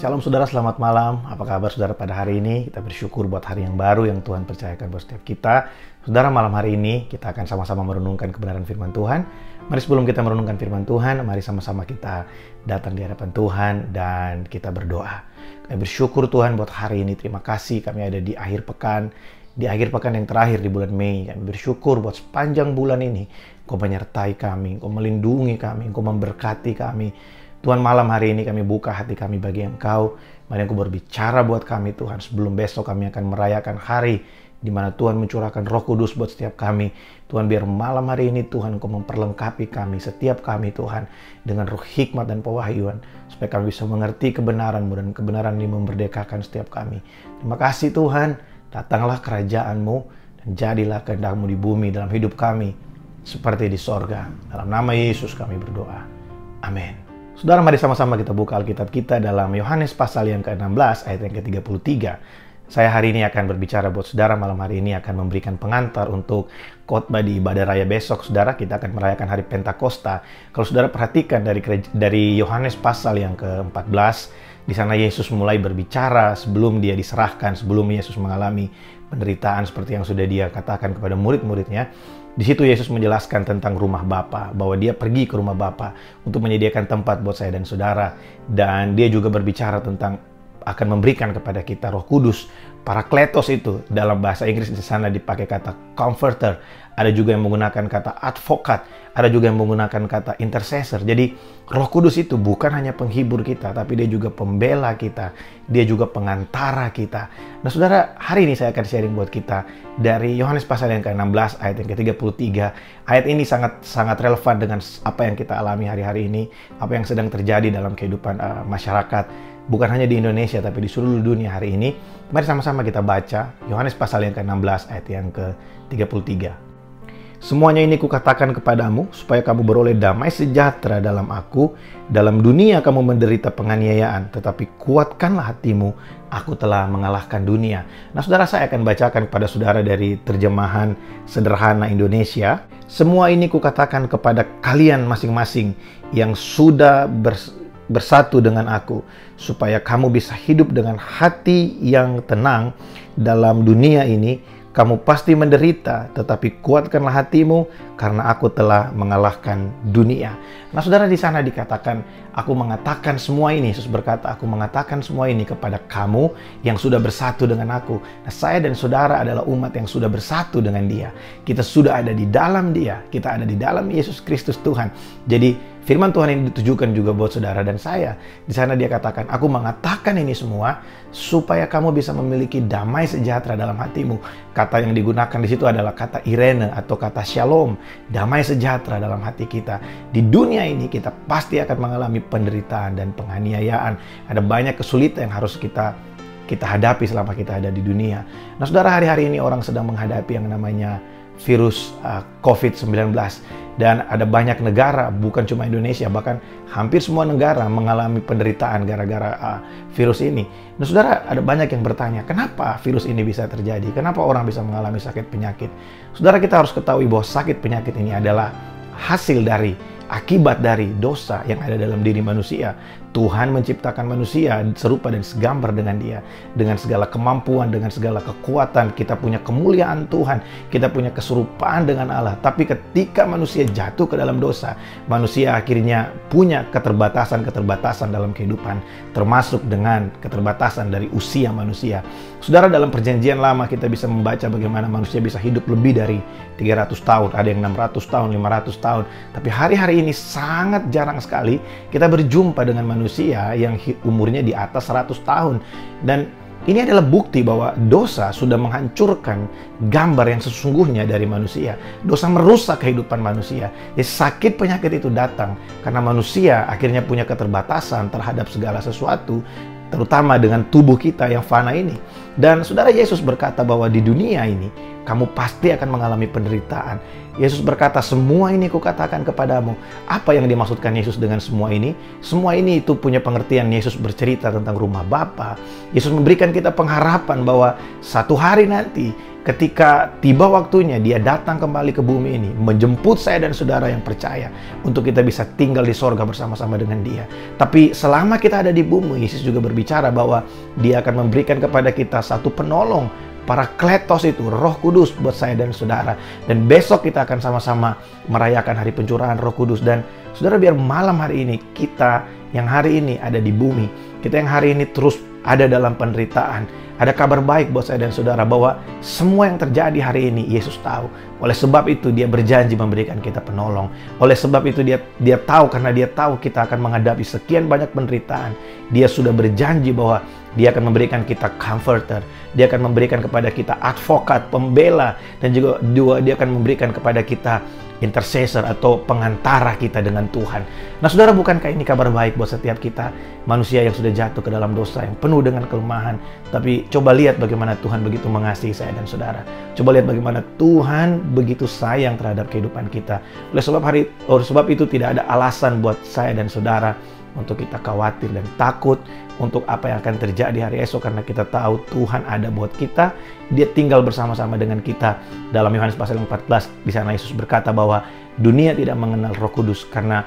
Shalom saudara, selamat malam. Apa kabar saudara pada hari ini? Kita bersyukur buat hari yang baru yang Tuhan percayakan buat setiap kita. Saudara, malam hari ini kita akan sama-sama merenungkan kebenaran firman Tuhan. Mari sebelum kita merenungkan firman Tuhan, mari sama-sama kita datang di hadapan Tuhan dan kita berdoa. Kami bersyukur Tuhan buat hari ini. Terima kasih kami ada di akhir pekan. Di akhir pekan yang terakhir di bulan Mei, kami bersyukur buat sepanjang bulan ini Engkau menyertai kami, Engkau melindungi kami, Engkau memberkati kami. Tuhan, malam hari ini kami buka hati kami bagi Engkau. Mari Engkau berbicara buat kami Tuhan. Sebelum besok kami akan merayakan hari di mana Tuhan mencurahkan Roh Kudus buat setiap kami. Tuhan, biar malam hari ini Tuhan Engkau memperlengkapi kami, setiap kami Tuhan, dengan roh hikmat dan pewahyuan, supaya kami bisa mengerti kebenaran-Mu dan kebenaran ini memerdekakan setiap kami. Terima kasih Tuhan, datanglah kerajaan-Mu dan jadilah kehendak-Mu di bumi dalam hidup kami seperti di sorga. Dalam nama Yesus kami berdoa. Amin. Saudara, mari sama-sama kita buka Alkitab kita dalam Yohanes pasal yang ke-16 ayat yang ke-33. Saya hari ini akan berbicara buat saudara, malam hari ini akan memberikan pengantar untuk khotbah di ibadah raya besok. Saudara, kita akan merayakan hari Pentakosta. Kalau saudara perhatikan dari Yohanes pasal yang ke-14, di sana Yesus mulai berbicara sebelum dia diserahkan, sebelum Yesus mengalami penderitaan seperti yang sudah dia katakan kepada murid-muridnya. Di situ Yesus menjelaskan tentang rumah Bapa, bahwa dia pergi ke rumah Bapa untuk menyediakan tempat buat saya dan saudara. Dan dia juga berbicara tentang akan memberikan kepada kita Roh Kudus. Parakletos itu dalam bahasa Inggris di sana dipakai kata comforter. Ada juga yang menggunakan kata advokat, ada juga yang menggunakan kata intercessor. Jadi Roh Kudus itu bukan hanya penghibur kita, tapi dia juga pembela kita, dia juga pengantara kita. Nah saudara, hari ini saya akan sharing buat kita dari Yohanes pasal yang ke-16 ayat yang ke-33. Ayat ini sangat relevan dengan apa yang kita alami hari-hari ini, apa yang sedang terjadi dalam kehidupan masyarakat, bukan hanya di Indonesia tapi di seluruh dunia hari ini. Mari sama-sama kita baca Yohanes pasal yang ke-16 ayat yang ke-33. Semuanya ini kukatakan kepadamu supaya kamu beroleh damai sejahtera dalam aku. Dalam dunia kamu menderita penganiayaan, tetapi kuatkanlah hatimu, aku telah mengalahkan dunia. Nah saudara, saya akan bacakan kepada saudara dari terjemahan sederhana Indonesia. Semua ini kukatakan kepada kalian masing-masing yang sudah bersatu dengan aku, supaya kamu bisa hidup dengan hati yang tenang. Dalam dunia ini kamu pasti menderita, tetapi kuatkanlah hatimu karena aku telah mengalahkan dunia. Nah saudara, di sana dikatakan, aku mengatakan semua ini, Yesus berkata, aku mengatakan semua ini kepada kamu yang sudah bersatu dengan aku. Nah saya dan saudara adalah umat yang sudah bersatu dengan dia. Kita sudah ada di dalam dia, kita ada di dalam Yesus Kristus Tuhan. Jadi firman Tuhan ini ditujukan juga buat saudara dan saya. Di sana dia katakan, aku mengatakan ini semua supaya kamu bisa memiliki damai sejahtera dalam hatimu. Kata yang digunakan di situ adalah kata irene atau kata shalom, damai sejahtera dalam hati kita. Di dunia ini kita pasti akan mengalami penderitaan dan penganiayaan. Ada banyak kesulitan yang harus kita hadapi selama kita ada di dunia. Nah saudara, hari-hari ini orang sedang menghadapi yang namanya virus COVID-19. Dan ada banyak negara, bukan cuma Indonesia, bahkan hampir semua negara mengalami penderitaan gara-gara virus ini. Nah saudara, ada banyak yang bertanya, kenapa virus ini bisa terjadi? Kenapa orang bisa mengalami sakit penyakit? Saudara, kita harus ketahui bahwa sakit penyakit ini adalah hasil dari, akibat dari dosa yang ada dalam diri manusia. Tuhan menciptakan manusia serupa dan segambar dengan dia. Dengan segala kemampuan, dengan segala kekuatan, kita punya kemuliaan Tuhan, kita punya keserupaan dengan Allah. Tapi ketika manusia jatuh ke dalam dosa, manusia akhirnya punya keterbatasan-keterbatasan dalam kehidupan, termasuk dengan keterbatasan dari usia manusia. Saudara, dalam perjanjian lama kita bisa membaca bagaimana manusia bisa hidup lebih dari 300 tahun, ada yang 600 tahun, 500 tahun. Tapi hari-hari ini sangat jarang sekali kita berjumpa dengan manusia yang umurnya di atas 100 tahun. Dan ini adalah bukti bahwa dosa sudah menghancurkan gambar yang sesungguhnya dari manusia. Dosa merusak kehidupan manusia. Jadi sakit penyakit itu datang karena manusia akhirnya punya keterbatasan terhadap segala sesuatu, terutama dengan tubuh kita yang fana ini. Dan saudara, Yesus berkata bahwa di dunia ini kamu pasti akan mengalami penderitaan. Yesus berkata, semua ini kukatakan kepadamu. Apa yang dimaksudkan Yesus dengan semua ini? Semua ini itu punya pengertian. Yesus bercerita tentang rumah Bapa. Yesus memberikan kita pengharapan bahwa satu hari nanti ketika tiba waktunya dia datang kembali ke bumi ini, menjemput saya dan saudara yang percaya untuk kita bisa tinggal di sorga bersama-sama dengan dia. Tapi selama kita ada di bumi, Yesus juga berbicara bahwa dia akan memberikan kepada kita satu penolong, Parakletos itu, Roh Kudus buat saya dan saudara. Dan besok kita akan sama-sama merayakan hari pencurahan Roh Kudus. Dan saudara, biar malam hari ini kita yang hari ini ada di bumi, kita yang hari ini terus ada dalam penderitaan, ada kabar baik buat saya dan saudara bahwa semua yang terjadi hari ini Yesus tahu. Oleh sebab itu dia berjanji memberikan kita penolong. Oleh sebab itu dia tahu, karena dia tahu kita akan menghadapi sekian banyak penderitaan. Dia sudah berjanji bahwa dia akan memberikan kita comforter. Dia akan memberikan kepada kita advokat, pembela, dan juga dia akan memberikan kepada kita intercessor atau pengantara kita dengan Tuhan. Nah saudara, bukankah ini kabar baik buat setiap kita manusia yang sudah jatuh ke dalam dosa, yang penuh dengan kelemahan. Tapi coba lihat bagaimana Tuhan begitu mengasihi saya dan saudara. Coba lihat bagaimana Tuhan begitu sayang terhadap kehidupan kita. Oleh sebab itu tidak ada alasan buat saya dan saudara untuk kita khawatir dan takut untuk apa yang akan terjadi hari esok, karena kita tahu Tuhan ada buat kita. Dia tinggal bersama-sama dengan kita. Dalam Yohanes pasal 14, di sana Yesus berkata bahwa dunia tidak mengenal Roh Kudus karena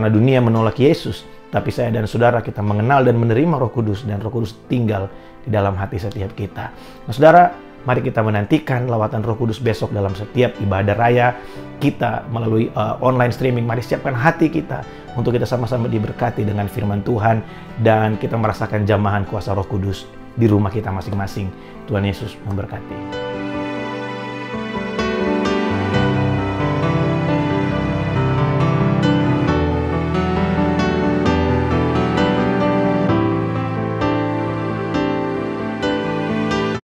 dunia menolak Yesus. Tapi saya dan saudara, kita mengenal dan menerima Roh Kudus, dan Roh Kudus tinggal di dalam hati setiap kita. Nah saudara, mari kita menantikan lawatan Roh Kudus besok dalam setiap ibadah raya kita melalui online streaming. Mari siapkan hati kita untuk kita sama-sama diberkati dengan firman Tuhan, dan kita merasakan jamahan kuasa Roh Kudus di rumah kita masing-masing. Tuhan Yesus memberkati.